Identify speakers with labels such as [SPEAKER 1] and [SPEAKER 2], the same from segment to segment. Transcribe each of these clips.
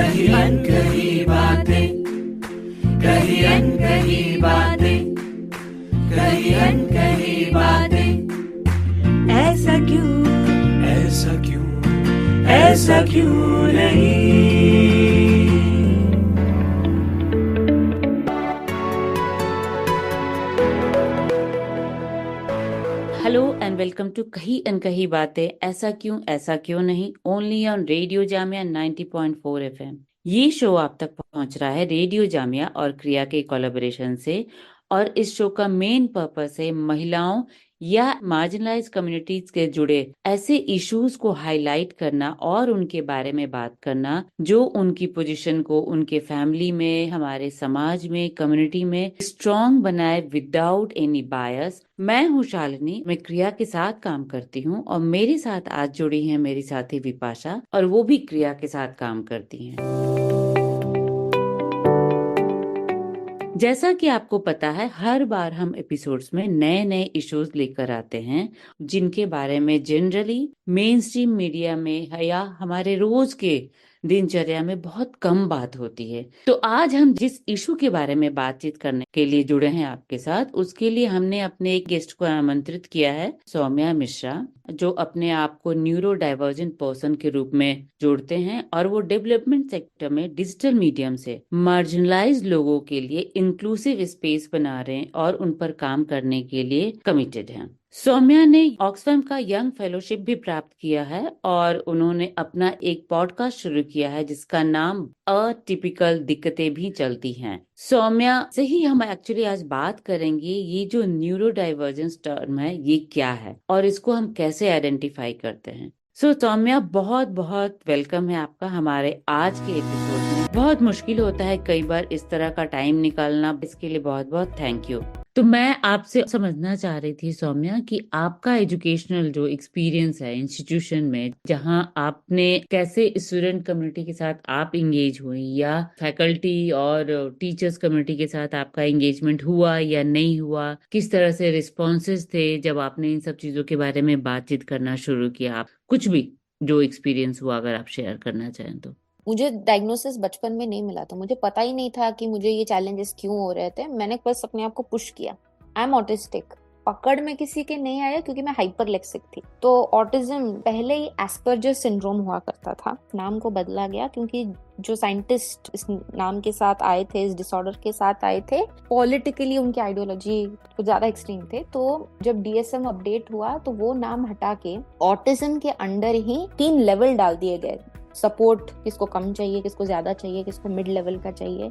[SPEAKER 1] कही अनकही बातें, कही अनकही बातें, कही अनकही बातें। ऐसा क्यों, ऐसा क्यों, ऐसा क्यों नहीं।
[SPEAKER 2] हेलो एंड वेलकम टू कही अनकही बातें, ऐसा क्यों नहीं, only on radio Jamia 90.4 FM. ये शो आप तक पहुंच रहा है रेडियो जामिया और क्रिया के कोलैबोरेशन से। और इस शो का मेन पर्पस है महिलाओं या मार्जिनलाइज कम्युनिटीज के जुड़े ऐसे इश्यूज को हाईलाइट करना और उनके बारे में बात करना जो उनकी पोजीशन को उनके फैमिली में, हमारे समाज में, कम्युनिटी में स्ट्रॉन्ग बनाए विदाउट एनी बायस। मैं हूँ शालिनी, मैं क्रिया के साथ काम करती हूँ और मेरे साथ आज जुड़ी हैं मेरी साथी विपाशा, और वो भी क्रिया के साथ काम करती हैं। जैसा कि आपको पता है, हर बार हम एपिसोड्स में नए नए इश्यूज लेकर आते हैं जिनके बारे में जनरली मेन स्ट्रीम मीडिया में या हमारे रोज के दिनचर्या में बहुत कम बात होती है। तो आज हम जिस इशू के बारे में बातचीत करने के लिए जुड़े हैं आपके साथ, उसके लिए हमने अपने एक गेस्ट को आमंत्रित किया है, सौम्या मिश्रा, जो अपने आप को न्यूरो डाइवर्जेंट पर्सन के रूप में जोड़ते हैं और वो डेवलपमेंट सेक्टर में डिजिटल मीडियम से मार्जिनलाइज लोगों के लिए इंक्लूसिव स्पेस बना रहे हैं और उन पर काम करने के लिए कमिटेड हैं। सौम्या ने ऑक्सफैम का यंग फेलोशिप भी प्राप्त किया है और उन्होंने अपना एक पॉडकास्ट शुरू किया है जिसका नाम अटिपिकल दिक्कतें भी चलती हैं। सौम्या से ही हम एक्चुअली आज बात करेंगे ये जो न्यूरो डाइवर्जेंस टर्म है ये क्या है और इसको हम कैसे आइडेंटिफाई करते हैं। सौम्या, बहुत बहुत वेलकम है आपका हमारे आज के एपिसोड में। बहुत मुश्किल होता है कई बार इस तरह का टाइम निकालना, इसके लिए बहुत बहुत थैंक यू। तो मैं आपसे समझना चाह रही थी सौम्या कि आपका एजुकेशनल जो एक्सपीरियंस है इंस्टीट्यूशन में, जहां आपने कैसे स्टूडेंट कम्युनिटी के साथ आप इंगेज हुई या फैकल्टी और टीचर्स कम्युनिटी के साथ आपका एंगेजमेंट हुआ या नहीं हुआ, किस तरह से रिस्पॉन्सेज थे जब आपने इन सब चीजों के बारे में बातचीत करना शुरू किया, आप कुछ भी जो एक्सपीरियंस हुआ अगर आप शेयर करना चाहें तो।
[SPEAKER 3] मुझे डायग्नोसिस बचपन में नहीं मिला था। मुझे पता ही नहीं था कि मुझे ये चैलेंजेस क्यों हो रहे थे। मैंने बस अपने आप को पुश किया, आई एम ऑटिस्टिक। पकड़ में किसी के नहीं आया क्योंकि मैं हाइपरलेक्सिक थी। तो ऑटिज्म पहले ही एस्पर्जर सिंड्रोम हुआ करता था। नाम को बदला गया क्योंकि जो साइंटिस्ट इस नाम के साथ आए थे, इस डिसऑर्डर के साथ आए थे, पॉलिटिकली उनकी आइडियोलॉजी कुछ ज्यादा एक्सट्रीम थे। तो जब डीएसएम अपडेट हुआ तो वो नाम हटा के ऑटिज्म के अंडर ही 3 लेवल डाल दिए गए। सपोर्ट किसको कम चाहिए, किसको ज्यादा चाहिए, किसको मिड लेवल का चाहिए।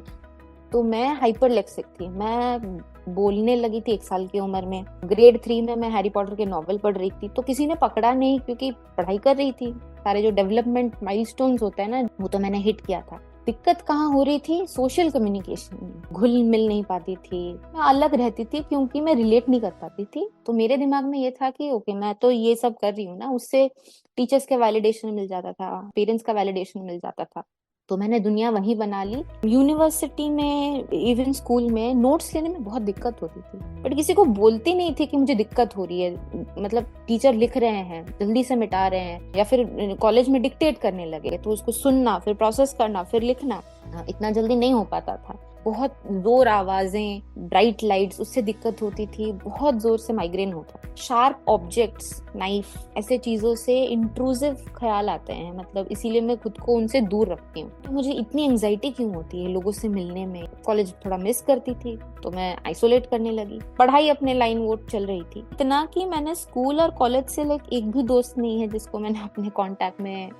[SPEAKER 3] तो मैं हाइपरलेक्सिक थी। मैं बोलने लगी थी 1 साल की उम्र में। ग्रेड 3 में मैं हैरी पॉटर के नॉवेल पढ़ रही थी तो किसी ने पकड़ा नहीं क्योंकि पढ़ाई कर रही थी। सारे जो डेवलपमेंट माइलस्टोन्स होते हैं ना, वो तो मैंने हिट किया था। दिक्कत कहाँ हो रही थी? सोशल कम्युनिकेशन में घुल मिल नहीं पाती थी, मैं अलग रहती थी क्योंकि मैं रिलेट नहीं कर पाती थी। तो मेरे दिमाग में ये था कि ओके, मैं तो ये सब कर रही हूँ ना, उससे टीचर्स का वैलिडेशन मिल जाता था, पेरेंट्स का वैलिडेशन मिल जाता था। तो मैंने दुनिया वहीं बना ली। यूनिवर्सिटी में, इवन स्कूल में नोट्स लेने में बहुत दिक्कत होती थी, बट किसी को बोलती नहीं थी कि मुझे दिक्कत हो रही है। मतलब टीचर लिख रहे हैं, जल्दी से मिटा रहे हैं, या फिर कॉलेज में डिक्टेट करने लगे तो उसको सुनना, फिर प्रोसेस करना, फिर लिखना, इतना जल्दी नहीं हो पाता था। बहुत जोर आवाजें, ब्राइट लाइट्स, उससे दिक्कत होती थी। बहुत जोर से माइग्रेन होता। शार्प ऑब्जेक्ट्स, नाइफ, ऐसे चीजों से इंट्रूसिव ख्याल आते हैं। मतलब इसीलिए मैं खुद को उनसे दूर रखती हूँ। तो मुझे इतनी एंजाइटी क्यों होती है लोगों से मिलने में? कॉलेज थोड़ा मिस करती थी तो मैं आइसोलेट करने लगी। पढ़ाई अपने लाइन वो चल रही थी। इतना कि मैंने स्कूल और कॉलेज से एक भी दोस्त नहीं है जिसको मैंने अपने कांटेक्ट में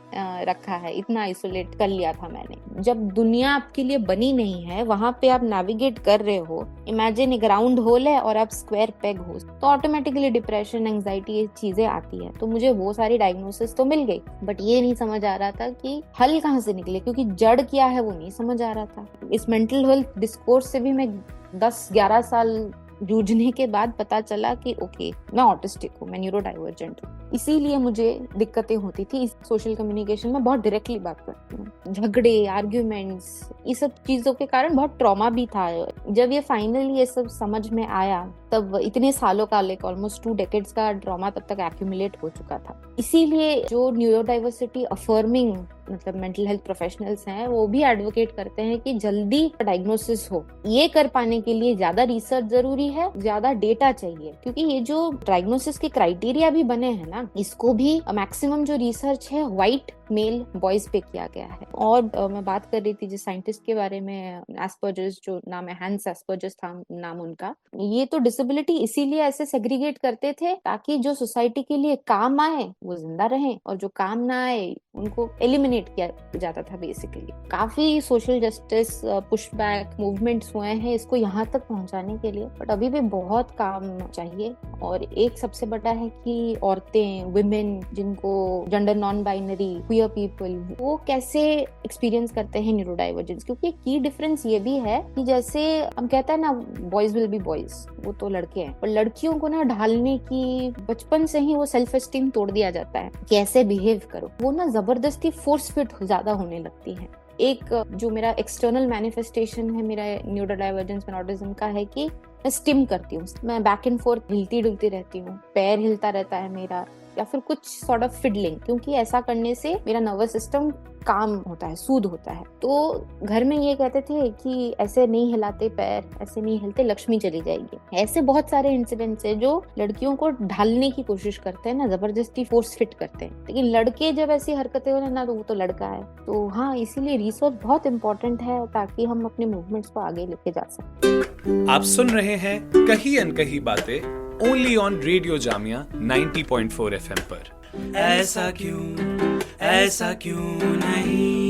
[SPEAKER 3] रखा है। इतना आइसोलेट कर लिया था मैंने। जब दुनिया आपके लिए बनी नहीं है, वहां पे आप नेविगेट कर रहे हो, इमेजिन एक राउंड होल है और आप स्क्वायर पेग हो, तो ऑटोमेटिकली डिप्रेशन, एंजाइटी, ये चीजें आती है। तो मुझे वो सारी डायग्नोसिस तो मिल गई, बट ये नहीं समझ आ रहा था कि हल कहाँ से निकले, क्योंकि जड़ क्या है वो नहीं समझ आ रहा था। इस मेंटल हेल्थ डिस्कोर्स से भी मैं 10-11 साल जूझने के बाद पता चला कि ओके, मैं ऑटिस्टिक हूँ, मैं न्यूरो डाइवर्जेंट हूँ। इसीलिए मुझे दिक्कतें होती थी। इस सोशल कम्युनिकेशन में बहुत डायरेक्टली बात करती हूँ, झगड़े, आर्ग्यूमेंट्स, ये सब चीजों के कारण बहुत ट्रॉमा भी था। जब ये फाइनली ये सब समझ में आया, तब इतने सालों का, लाइक ऑलमोस्ट 2 डेकेड्स का ट्रॉमा तब तक एक्यूमुलेट हो चुका था। इसीलिए जो न्यूरो डाइवर्सिटी अफर्मिंग मतलब मेंटल हेल्थ प्रोफेशनल्स हैं, वो भी एडवोकेट करते हैं कि जल्दी डायग्नोसिस हो। ये कर पाने के लिए ज्यादा रिसर्च जरूरी है, ज्यादा डेटा चाहिए, क्योंकि ये जो डायग्नोसिस के क्राइटेरिया भी बने हैं ना, इसको भी मैक्सिमम जो रिसर्च है व्हाइट मेल बॉयज पे किया गया है। और मैं बात कर रही थी जिस साइंटिस्ट के बारे में, एस्पर्जर्स जो नाम है, हैंस एस्पर्जर्स था नाम उनका। ये तो डिसेबिलिटी इसीलिए ऐसे सेग्रीगेट करते थे ताकि जो सोसाइटी के लिए काम आए वो जिंदा रहे, और जो काम ना आए उनको एलिमिनेट किया जाता था बेसिकली। काफी सोशल जस्टिस पुशबैक मूवमेंट्स हुए हैं इसको यहाँ तक पहुंचाने के लिए, बट अभी भी बहुत काम चाहिए। और एक सबसे बड़ा है कि औरतें, विमेन, जिनको gender non binary, queer people, वो कैसे एक्सपीरियंस करते हैं न्यूरो डाइवर्जेंस। क्योंकि की डिफरेंस ये भी है कि जैसे हम कहते हैं ना, बॉयज विल बी बॉयज, वो तो लड़के हैं, और लड़कियों को ना ढालने की बचपन से ही वो सेल्फ एस्टीम तोड़ दिया जाता है कि ऐसे बिहेव करो। वो ना जबरदस्ती फोर्स फिट ज्यादा होने लगती है। एक जो मेरा एक्सटर्नल मैनिफेस्टेशन है मेरा न्यूरो डाइवर्जेंस में ऑटिज्म का है कि मैं स्टिम करती हूँ, मैं बैक एंड फोर्थ हिलती डुलती रहती हूँ, पैर हिलता रहता है मेरा, या फिर कुछ सॉर्ट ऑफ फिडलिंग, क्योंकि ऐसा करने से मेरा नर्वस सिस्टम काम होता है, सूद होता है। तो घर में ये कहते थे कि ऐसे नहीं हिलाते पैर, ऐसे नहीं हिलते, लक्ष्मी चली जाएगी। ऐसे बहुत सारे इंसिडेंट्स है जो लड़कियों को ढालने की कोशिश करते हैं ना, जबरदस्ती फोर्स फिट करते हैं। लेकिन लड़के जब ऐसी हरकतें हो रहे ना, तो वो तो लड़का है। तो हाँ, इसीलिए रिसर्च बहुत इंपॉर्टेंट है ताकि हम अपने मूवमेंट्स को आगे लेके जा सकें।
[SPEAKER 4] आप सुन रहे हैं कही अनकही बातें, only on radio Jamia 90.4 FM पर।
[SPEAKER 1] ऐसा क्यों नहीं।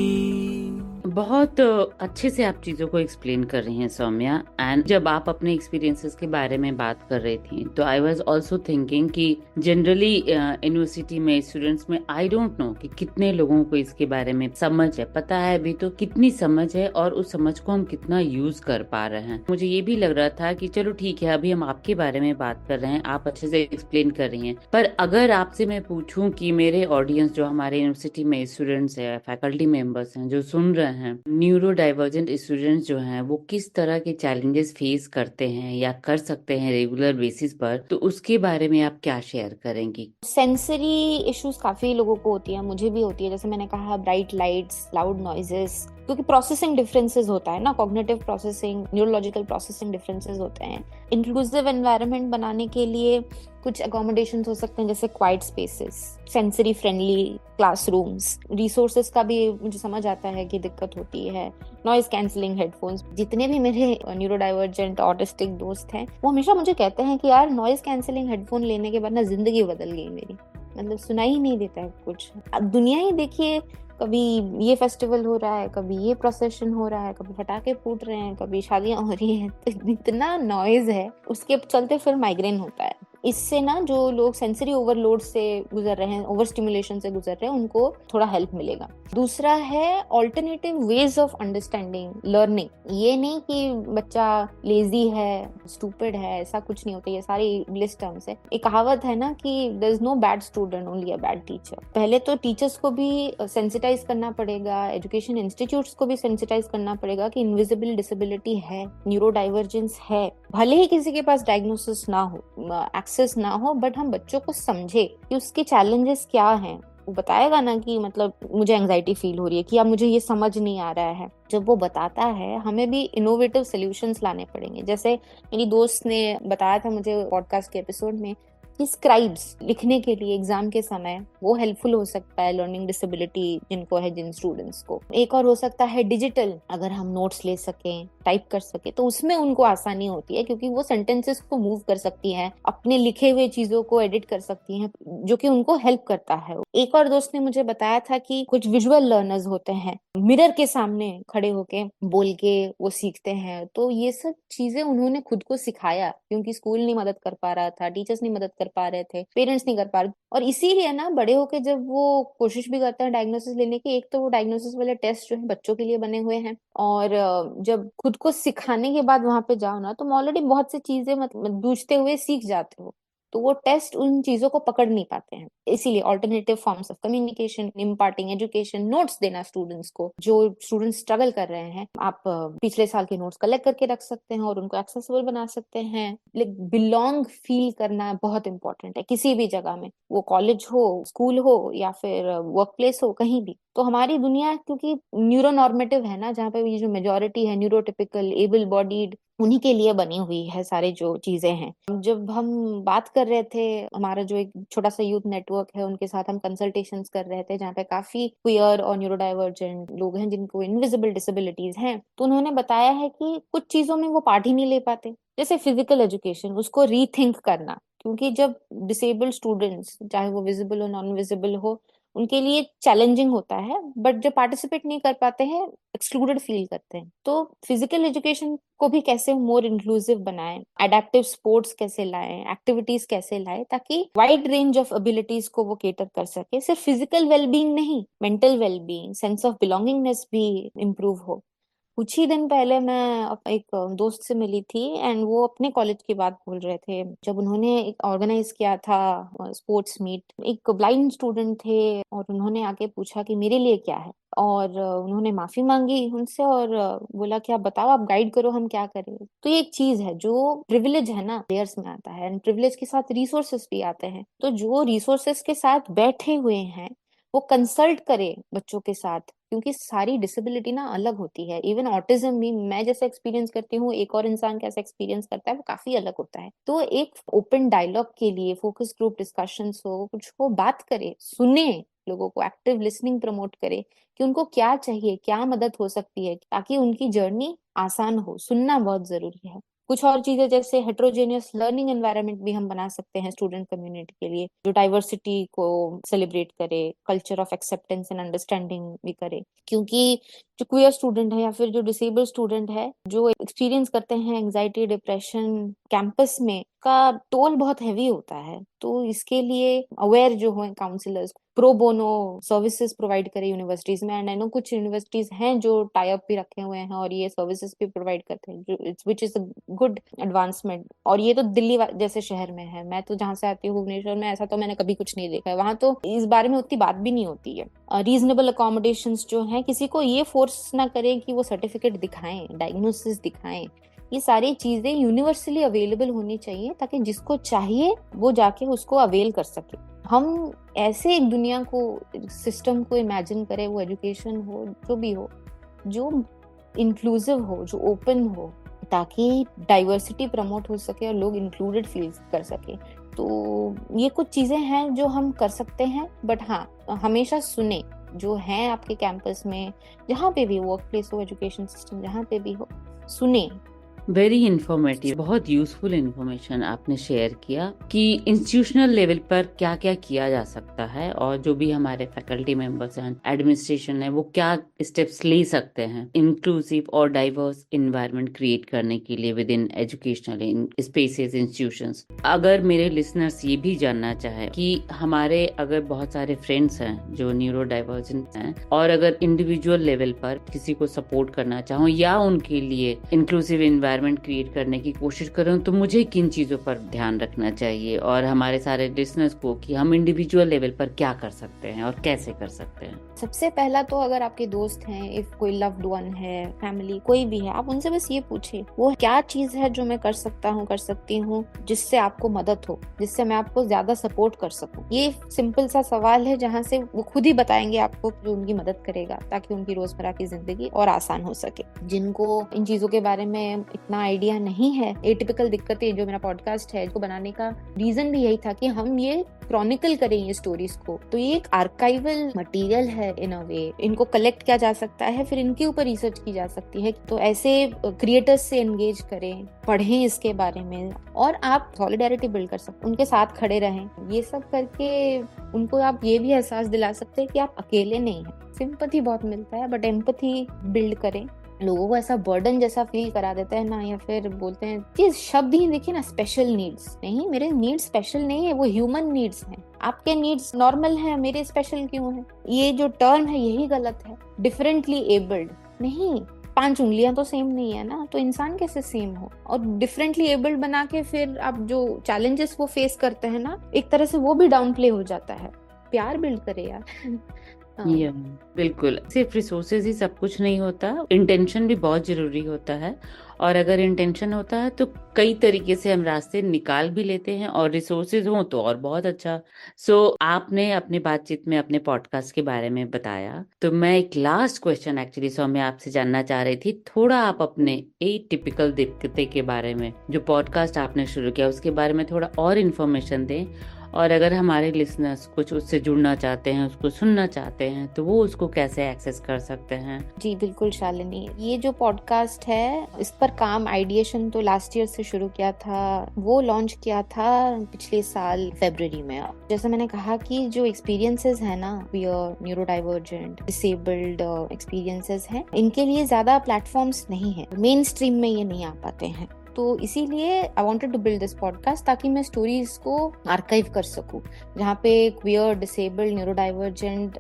[SPEAKER 2] बहुत अच्छे से आप चीजों को एक्सप्लेन कर रही हैं सौम्या। एंड जब आप अपने एक्सपीरियंसेस के बारे में बात कर रही थी, तो आई वाज आल्सो थिंकिंग कि जनरली यूनिवर्सिटी में स्टूडेंट्स में आई डोंट नो कि कितने लोगों को इसके बारे में समझ है, पता है अभी तो कितनी समझ है, और उस समझ को हम कितना यूज कर पा रहे हैं। मुझे ये भी लग रहा था कि चलो ठीक है, अभी हम आपके बारे में बात कर रहे हैं, आप अच्छे से एक्सप्लेन कर रही हैं, पर अगर आपसे मैं पूछूं कि मेरे ऑडियंस जो हमारे यूनिवर्सिटी में स्टूडेंट्स है, फैकल्टी मेंबर्स हैं जो सुन रहे हैं, न्यूरो डाइवर्जेंट स्टूडेंट्स जो हैं वो किस तरह के चैलेंजेस फेस करते हैं या कर सकते हैं रेगुलर बेसिस पर, तो उसके बारे में आप क्या शेयर करेंगी?
[SPEAKER 3] सेंसरी इश्यूज काफी लोगों को होती है, मुझे भी होती है। जैसे मैंने कहा, ब्राइट लाइट्स, लाउड नॉइजेस, क्योंकि प्रोसेसिंग डिफरेंसेस होता है ना, cognitive processing, neurological processing differences होते हैं। इंक्लूसिव एनवायरनमेंट बनाने के लिए कुछ अकोमोडेशंस हो सकते हैं, जैसे quite spaces, sensory friendly classrooms. Resources का भी मुझे समझ आता है कि दिक्कत होती है। Noise cancelling headphones. जितने भी मेरे न्यूरो डाइवर्जेंट ऑटिस्टिक दोस्त हैं, वो हमेशा मुझे कहते हैं कि यार नॉइज कैंसलिंग हेडफोन लेने के बाद ना जिंदगी बदल गई मेरी, मतलब सुनाई ही नहीं देता है कुछ। अब दुनिया ही देखिए, कभी ये फेस्टिवल हो रहा है, कभी ये प्रोसेशन हो रहा है, कभी पटाखे फूट रहे हैं, कभी शादियां हो रही हैं, तो इतना नॉइज है, उसके चलते फिर माइग्रेन होता है। इससे ना जो लोग सेंसरी ओवरलोड से गुजर रहे हैं, ओवर स्टिमुलेशन से गुजर रहे हैं, उनको थोड़ा हेल्प मिलेगा। दूसरा है alternative ways of understanding learning. ये नहीं कि बच्चा लेजी है, स्टूपिड है, ऐसा कुछ नहीं होता। ये सारी इंग्लिश टर्म्स है। एक कहावत है ना कि there is no bad student, only a bad teacher. पहले तो टीचर्स को भी सेंसिटाइज करना पड़ेगा, एजुकेशन इंस्टीट्यूट्स को भी सेंसिटाइज करना पड़ेगा कि इनविजिबल डिसेबिलिटी है, न्यूरो डाइवर्जेंस है। भले ही किसी के पास डायग्नोसिस ना हो, एक्सेस ना हो, बट हम बच्चों को समझे कि उसके चैलेंजेस क्या हैं। वो बताएगा ना कि मतलब मुझे एंजाइटी फील हो रही है, कि अब मुझे ये समझ नहीं आ रहा है। जब वो बताता है, हमें भी इनोवेटिव सॉल्यूशंस लाने पड़ेंगे। जैसे मेरी दोस्त ने बताया था मुझे पॉडकास्ट के एपिसोड में कि स्क्राइब्स लिखने के लिए एग्जाम के समय वो हेल्पफुल हो सकता है लर्निंग डिसेबिलिटी जिनको है, जिन स्टूडेंट्स को। एक और हो सकता है डिजिटल, अगर हम नोट्स ले सकें, टाइप कर सके, तो उसमें उनको आसानी होती है, क्योंकि वो सेंटेंसेस को मूव कर सकती हैं, अपने लिखे हुए चीजों को एडिट कर सकती हैं, जो कि उनको हेल्प करता है। एक और दोस्त ने मुझे बताया था कि कुछ विजुअल लर्नर्स होते हैं, मिरर के सामने खड़े होके बोल के वो सीखते हैं। तो ये सब चीजें उन्होंने खुद को सिखाया, क्योंकि स्कूल नहीं मदद कर पा रहा था, टीचर्स नहीं मदद कर पा रहे थे, पेरेंट्स नहीं कर पा रहे। और इसीलिए ना बड़े होके जब वो कोशिश भी करते हैं डायग्नोसिस लेने की, एक तो वो डायग्नोसिस वाले टेस्ट जो है बच्चों के लिए बने हुए हैं, और जब खुद को सिखाने के बाद वहां पे जाओ ना, तो ऑलरेडी बहुत सी चीजें मतलब बूझते हुए सीख जाते हो। तो वो टेस्ट उन चीजों को पकड़ नहीं पाते हैं। इसीलिए alternative forms of communication, imparting education, notes देना स्टूडेंट्स को, जो स्टूडेंट्स स्ट्रगल कर रहे हैं, आप पिछले साल के नोट्स कलेक्ट करके रख सकते हैं और उनको एक्सेसिबल बना सकते हैं। लाइक बिलोंग फील करना बहुत इंपॉर्टेंट है किसी भी जगह में, वो कॉलेज हो, स्कूल हो या फिर वर्क प्लेस हो, कहीं भी। तो हमारी दुनिया क्योंकि न्यूरोनॉर्मेटिव है ना, जहाँ पे ये जो मेजोरिटी है न्यूरोटिपिकल एबल बॉडीड, उन्हीं के लिए बनी हुई है सारी जो चीजें हैं। जब हम बात कर रहे थे, हमारा जो एक छोटा सा यूथ नेटवर्क है, उनके साथ हम कंसल्टेशंस कर रहे थे, जहाँ पे काफी क्वियर और न्यूरोडाइवर्जेंट लोग हैं जिनको इनविजिबल डिसेबिलिटीज हैं, तो उन्होंने बताया है कि कुछ चीजों में वो पार्ट ही नहीं ले पाते। जैसे फिजिकल एजुकेशन, उसको रीथिंक करना, क्योंकि जब डिसेबल्ड स्टूडेंट्स, चाहे वो विजिबल हो नॉन विजिबल हो, उनके लिए चैलेंजिंग होता है, बट जब पार्टिसिपेट नहीं कर पाते हैं, एक्सक्लूडेड फील करते हैं। तो फिजिकल एजुकेशन को भी कैसे मोर इंक्लूसिव बनाएं, एडेप्टिव स्पोर्ट्स कैसे लाएं, एक्टिविटीज कैसे लाएं, ताकि वाइड रेंज ऑफ एबिलिटीज को वो केटर कर सके। सिर्फ फिजिकल वेलबींग नहीं, mental wellbeing, sense of belongingness भी इम्प्रूव हो। कुछ ही दिन पहले मैं एक दोस्त से मिली थी एंड वो अपने कॉलेज की बात बोल रहे थे, जब उन्होंने एक ऑर्गेनाइज किया था स्पोर्ट्स मीट। एक ब्लाइंड स्टूडेंट थे और उन्होंने आके पूछा कि मेरे लिए क्या है, और उन्होंने माफी मांगी उनसे और बोला कि आप बताओ, आप गाइड करो, हम क्या करें। तो ये एक चीज है, जो प्रिविलेज है ना, लेयर्स में आता है, एंड प्रिविलेज के साथ रिसोर्सेस भी आते हैं। तो जो रिसोर्सेस के साथ बैठे हुए हैं, वो कंसल्ट करे बच्चों के साथ, क्योंकि सारी डिसेबिलिटी ना अलग होती है। इवन ऑटिज्म भी मैं जैसे एक्सपीरियंस करती हूँ, एक और इंसान कैसे एक्सपीरियंस करता है, वो काफी अलग होता है। तो एक ओपन डायलॉग के लिए फोकस ग्रुप डिस्कशंस हो, कुछ हो, बात करे, सुने, लोगों को एक्टिव लिसनिंग प्रमोट करे कि उनको क्या चाहिए, क्या मदद हो सकती है, ताकि उनकी जर्नी आसान हो। सुनना बहुत जरूरी है। कुछ और चीजें जैसे हेट्रोजेनियस लर्निंग एनवायरनमेंट भी हम बना सकते हैं स्टूडेंट कम्युनिटी के लिए, जो डाइवर्सिटी को सेलिब्रेट करे, culture of acceptance and understanding भी करे। क्योंकि जो क्वियर स्टूडेंट है या फिर जो डिसेबल्ड स्टूडेंट है, जो एक्सपीरियंस करते हैं एंजाइटी, डिप्रेशन कैंपस में, का टोल बहुत हैवी होता है। तो इसके लिए अवेयर जो हो counsellors, pro bono services provide करे यूनिवर्सिटीज में। एंड आई नो कुछ यूनिवर्सिटीज हैं जो टाई अप भी रखे हुए हैं और ये सर्विसेज भी प्रोवाइड करते हैं, which is a good advancement. और ये तो दिल्ली जैसे शहर में है। मैं तो जहाँ से आती हूँ भुवनेश्वर में, ऐसा तो मैंने कभी कुछ नहीं देखा है। वहां तो इस बारे में उतनी बात भी नहीं होती है। रीजनेबल अकोमोडेशंस जो है, किसी को ये फोर्स ना करे कि वो सर्टिफिकेट दिखाएं, डायग्नोसिस दिखाएं। ये सारी चीजें यूनिवर्सली अवेलेबल होनी चाहिए, ताकि जिसको चाहिए वो जाके उसको अवेल कर सके। हम ऐसे एक दुनिया को, सिस्टम को इमेजिन करें, वो एजुकेशन हो, जो भी हो, जो इंक्लूसिव हो, जो ओपन हो, ताकि डाइवर्सिटी प्रमोट हो सके और लोग इंक्लूडेड फील कर सके। तो ये कुछ चीजें हैं जो हम कर सकते हैं। बट हाँ, हमेशा सुने, जो है आपके कैंपस में, जहाँ पे भी, वर्क प्लेस हो, एजुकेशन सिस्टम जहाँ पे भी हो, सुने।
[SPEAKER 2] वेरी इंफॉर्मेटिव, बहुत यूजफुल इंफॉर्मेशन आपने शेयर किया कि इंस्टीट्यूशनल लेवल पर क्या क्या किया जा सकता है, और जो भी हमारे फैकल्टी मेंबर्स हैं, एडमिनिस्ट्रेशन है, वो क्या स्टेप्स ले सकते हैं इंक्लूसिव और डाइवर्स इन्वायरमेंट क्रिएट करने के लिए with in educational spaces, institutions. अगर मेरे लिसनर्स ये भी जानना चाहे कि हमारे अगर बहुत सारे फ्रेंड्स हैं जो न्यूरो डाइवर्जेंट हैं, और अगर इंडिविजुअल लेवल पर किसी को सपोर्ट करना चाहो या उनके लिए इंक्लूसिव इन्वायरमेंट क्रिएट करने की कोशिश करूं, तो मुझे किन चीजों पर ध्यान रखना चाहिए, और हमारे सारे लिसनर्स को कि हम इंडिविजुअल लेवल पर क्या कर सकते हैं और कैसे कर सकते हैं?
[SPEAKER 3] सबसे पहला तो, अगर आपके दोस्त हैं, इफ कोई लव्ड वन है, फैमिली कोई भी है, आप उनसे बस ये पूछिए, वो क्या चीज है जो मैं कर सकता हूँ, कर सकती हूँ, जिससे आपको मदद हो, जिससे मैं आपको ज्यादा सपोर्ट कर सकूं। ये सिंपल सा सवाल है, जहाँ से वो खुद ही बताएंगे आपको जो उनकी मदद करेगा, ताकि उनकी रोजमर्रा की जिंदगी और आसान हो सके। जिनको इन चीजों के बारे में इतना आइडिया नहीं है, एटिपिकल दिक्कतें, जो मेरा पॉडकास्ट है, इसको बनाने का रीजन भी यही था कि हम ये क्रॉनिकल करें ये स्टोरीज को। तो ये एक आर्काइवल मटेरियल है इन अ वे, इनको कलेक्ट किया जा सकता है, फिर इनके ऊपर रिसर्च की जा सकती है। तो ऐसे क्रिएटर्स से एंगेज करें, पढ़ें इसके बारे में, और आप सॉलिडेरिटी बिल्ड कर सकते, उनके साथ खड़े रहें। ये सब करके उनको आप ये भी एहसास दिला सकते हैं कि आप अकेले नहीं हैं। सिंपैथी बहुत मिलता है, बट एम्पैथी बिल्ड करें। लोगों को ऐसा बर्डन जैसा फील करा देता है ना, या फिर बोलते हैं कि शब्द ही देखिए ना, स्पेशल नीड्स। नहीं, मेरे नीड्स स्पेशल नहीं है, वो ह्यूमन नीड्स हैं। आपके नीड्स नॉर्मल हैं, मेरे स्पेशल क्यों हैं? ये जो टर्म है यही गलत है। डिफरेंटली एबल्ड नहीं, 5 उंगलियां तो सेम नहीं है ना, तो इंसान कैसे सेम हो? और डिफरेंटली एबल्ड बना के फिर आप जो चैलेंजेस वो फेस करते हैं ना, एक तरह से वो भी डाउन प्ले हो जाता है। प्यार बिल्ड करे यार।
[SPEAKER 2] या बिल्कुल, सिर्फ रिसोर्सेज ही सब कुछ नहीं होता, इंटेंशन भी बहुत जरूरी होता है। और अगर इंटेंशन होता है तो कई तरीके से हम रास्ते निकाल भी लेते हैं, और रिसोर्सेज हो तो और बहुत अच्छा। आपने अपनी बातचीत में अपने पॉडकास्ट के बारे में बताया, तो मैं एक लास्ट क्वेश्चन एक्चुअली सौम्या आपसे जानना चाह रही थी। थोड़ा आप अपने एटिपिकल दिक्कतें के बारे में, जो पॉडकास्ट आपने शुरू किया उसके बारे में थोड़ा और इन्फॉर्मेशन दें, और अगर हमारे लिसनर्स कुछ उससे जुड़ना चाहते हैं, उसको सुनना चाहते हैं, तो वो उसको कैसे एक्सेस कर सकते हैं?
[SPEAKER 3] जी बिल्कुल शालिनी, ये जो पॉडकास्ट है इस पर काम आइडिएशन तो लास्ट ईयर से शुरू किया था, वो लॉन्च किया था पिछले साल फरवरी में। जैसे मैंने कहा कि जो एक्सपीरियंसेस है ना, न्यूरो डाइवर्जेंट डिसेबल्ड एक्सपीरियंसेस हैं, इनके लिए ज्यादा प्लेटफॉर्म्स नहीं है, मेन स्ट्रीम में ये नहीं आ पाते हैं। तो इसीलिए I wanted to build this podcast ताकि मैं स्टोरीज को आर्काइव कर सकूं, जहाँ पे queer disabled neurodivergent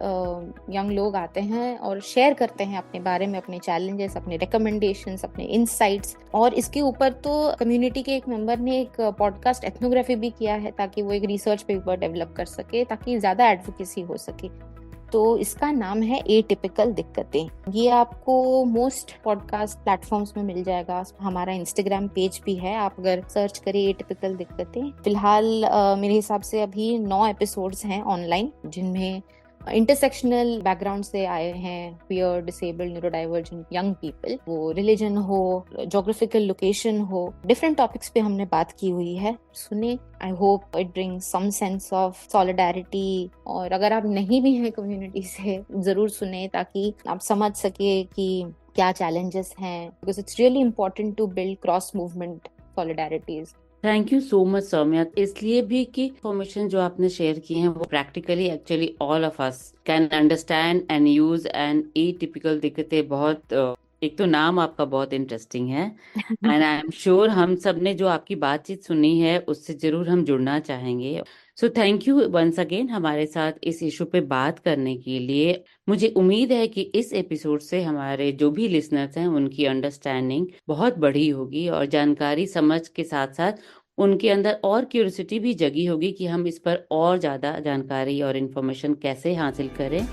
[SPEAKER 3] young लोग आते हैं और शेयर करते हैं अपने बारे में, अपने चैलेंजेस, अपने रिकमेंडेशंस, अपने इनसाइट्स। और इसके ऊपर तो कम्युनिटी के एक मेंबर ने एक पॉडकास्ट एथनोग्राफी भी किया है, ताकि वो एक रिसर्च पेपर डेवलप कर सके, ताकि ज्यादा एडवोकेसी हो सके। तो इसका नाम है एटिपिकल दिक्कतें। ये आपको मोस्ट पॉडकास्ट प्लेटफॉर्म्स में मिल जाएगा। हमारा इंस्टाग्राम पेज भी है, आप अगर सर्च करें एटिपिकल दिक्कतें। फिलहाल मेरे हिसाब से अभी 9 एपिसोड्स हैं ऑनलाइन, जिनमें इंटरसेक्शनल बैकग्राउंड से आए हैं, queer disabled neurodivergent young people, वो रिलीजन हो, ज्योग्राफिकल लोकेशन हो, डिफरेंट टॉपिक्स पे हमने बात की हुई है। सुने, I hope it brings some sense of solidarity. और अगर आप नहीं भी हैं कम्युनिटी से, जरूर सुने, ताकि आप समझ सके कि क्या चैलेंजेस हैं, because it's really important to build cross movement solidarities.
[SPEAKER 2] Thank you so much Saumya, इसलिए भी कि इन्फॉर्मेशन जो आपने शेयर की है वो practically actually all of us can understand and use. And atypical दिक्कतें बहुत एक तो नाम आपका बहुत इंटरेस्टिंग है, एंड आई एम श्योर हम सब ने जो आपकी बातचीत सुनी है उससे जरूर हम जुड़ना चाहेंगे। So thank you once again हमारे साथ इस इशू पे बात करने के लिए। मुझे उम्मीद है कि इस एपिसोड से हमारे जो भी लिसनर्स हैं उनकी अंडरस्टैंडिंग बहुत बढ़ी होगी, और जानकारी समझ के साथ साथ उनके अंदर और क्यूरियोसिटी भी जगी होगी कि हम इस पर और ज्यादा जानकारी और इन्फॉर्मेशन कैसे हासिल करें।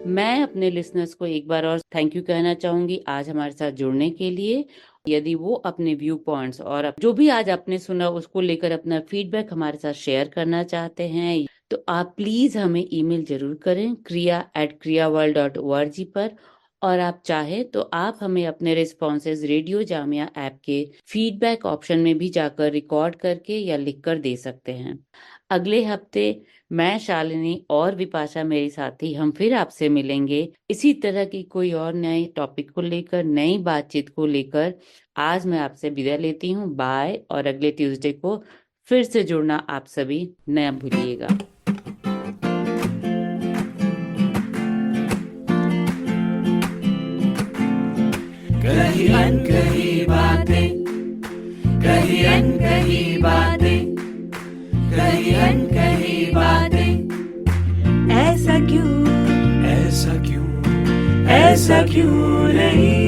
[SPEAKER 2] मैं अपने लिसनर्स को एक बार और थैंक यू कहना चाहूंगी आज हमारे साथ जुड़ने के लिए। यदि वो अपने व्यू पॉइंट्स और जो भी आज आपने सुना उसको लेकर अपना फीडबैक हमारे साथ शेयर करना चाहते हैं, तो आप प्लीज हमें ईमेल जरूर करें kriya@kriyaworld.org पर। और आप चाहे तो आप हमें अपने रिस्पॉन्सेज रेडियो जामिया ऐप के फीडबैक ऑप्शन में भी जाकर रिकॉर्ड करके या लिखकर दे सकते हैं। अगले हफ्ते मैं, शालिनी और विपाशा मेरी साथी, हम फिर आपसे मिलेंगे इसी तरह की कोई और नए टॉपिक को लेकर, नई बातचीत को लेकर। आज मैं आपसे विदा लेती हूँ, बाय। और अगले ट्यूसडे को फिर से जुड़ना आप सभी न भूलिएगा।
[SPEAKER 1] कही अनकही बातें, कही अनकही बातें, कही अनकही बातें। ऐसा क्यों, ऐसा क्यों, ऐसा क्यों नहीं?